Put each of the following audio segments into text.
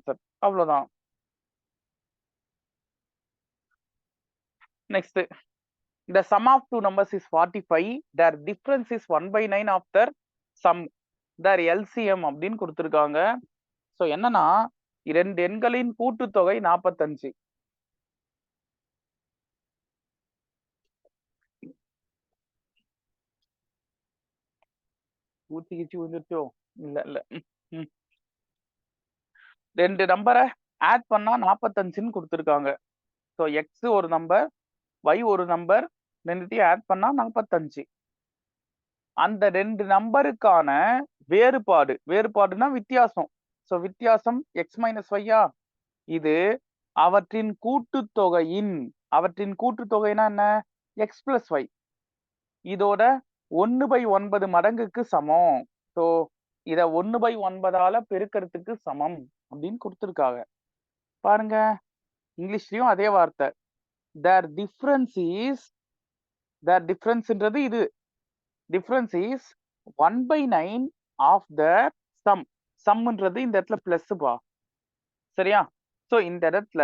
Answer. அவ்வளவுதான். Next, the sum of two numbers is 45, their difference is 1/9 of their sum, their LCM அப்படின்னு கொடுத்திருக்காங்க. So என்னன்னா, இரண்டு எண்களின் கூட்டுத்தொகை 45. ஊத்தி கிச்சி வந்துச்சோ? இல்ல இல்ல. ரெண்டு நம்பரை ஆட் பண்ணா 45ன்னு கொடுத்திருக்காங்க. ஸோ எக்ஸ் ஒரு நம்பர், ஒய் ஒரு நம்பர், ரெண்டுத்தையும் ஆட் பண்ணா 45. அந்த ரெண்டு நம்பருக்கான வேறுபாடு, வேறுபாடுனா வித்தியாசம். ஸோ வித்தியாசம் எக்ஸ் மைனஸ் ஒய்யா, இது அவற்றின் கூட்டுத்தொகையின், அவற்றின் கூட்டுத்தொகைனா என்ன, எக்ஸ் பிளஸ் ஒய், இதோட 1/9 மடங்குக்கு சமம். ஸோ இத 1/9 பெருக்கிறதுக்கு சமம் அப்படின்னு கொடுத்துருக்காங்க. பாருங்க, இங்கிலீஷ்லயும் அதே வார்த்தை. their difference is, their differenceன்றது இது, difference is 1/9 of the sum. sumன்றது இந்த இடத்துல பிளஸ் பா, சரியா? சோ இந்த இடத்துல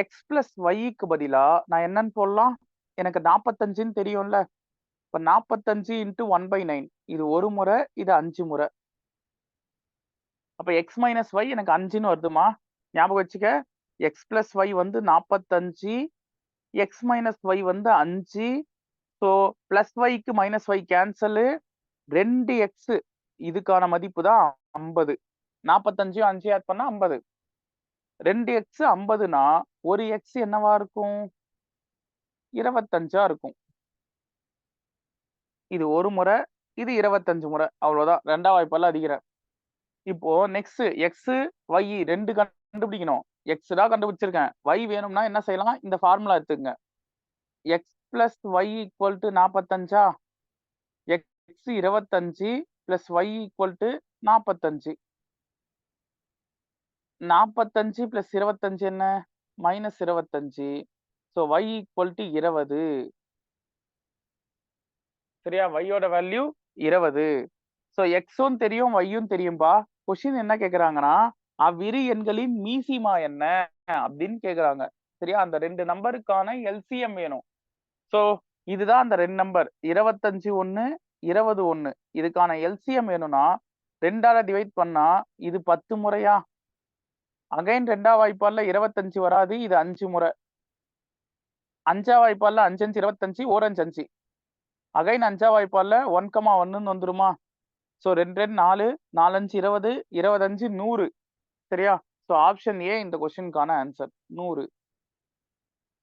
எக்ஸ் பிளஸ் ஒய்க்கு பதிலா நான் என்னன்னு போடலாம், எனக்கு 45ன்னு தெரியும்ல. இப்ப 45 இன்ட்டு 1/9, இது ஒரு முறை, இது 5 முறை. அப்ப எக்ஸ் மைனஸ் ஒய் எனக்கு 5ன்னு வருதுமா, ஞாபகம் வச்சுக்க. எக்ஸ் பிளஸ் ஒய் வந்து 45, எக்ஸ் மைனஸ் ஒய் வந்து 5. ஸோ பிளஸ் ஒய்க்கு மைனஸ் ஒய் கேன்சலு, 2x இதுக்கான மதிப்பு தான் 50. 45 5 ஆட் பண்ணா 50. 2x 50னா ஒரு எக்ஸ் என்னவா இருக்கும், 25 இருக்கும். இது ஒரு முறை, இது 25 முறை, அவ்வளவுதான். ரெண்டாம் வாய்ப்பால அதிகிறேன். இப்போ நெக்ஸ்ட் எக்ஸ் ஒய் ரெண்டு கண்டுபிடிக்கணும். எக்ஸ் தான் கண்டுபிடிச்சிருக்கேன், ஒய் வேணும்னா என்ன செய்யலாம், இந்த ஃபார்முலா எடுத்துக்கங்க. X plus Y equal to 45, X 25 plus Y equal to 45. 45 plus 25 என்ன, minus 25. So Y equal to 20. சரியா? ஒய்யோட வேல்யூ 20. ஸோ எக்ஸும் தெரியும், ஒய்யும் தெரியும்பா. கொஸ்டின் என்ன கேக்குறாங்கன்னா, அவ்விரு எண்களின் மீசிமா என்ன அப்படின்னு கேக்குறாங்க. சரியா? அந்த ரெண்டு நம்பருக்கான எல்சிஎம் வேணும். ஸோ இதுதான் அந்த ரெண்டு நம்பர், 25 1, 20 1. இதுக்கான எல்சிஎம் வேணும்னா 2ஆல டிவைட் பண்ணா இது 10 முறையா, அகைன் ரெண்டாம் வாய்ப்பால்ல 25 வராது, இது 5 முறை. அஞ்சாம் வாய்ப்பால்ல 5 5 25, ஓர் 5 5. அகைன் அஞ்சாம் வாய்ப்பால்ல 1,1ன்னு வந்துருமா. ஸோ 2 2 4, 4 5 20, 25 100. சரியா? ஸோ ஆப்ஷன் ஏ இந்த கொஸ்டினுக்கான ஆன்சர் 100.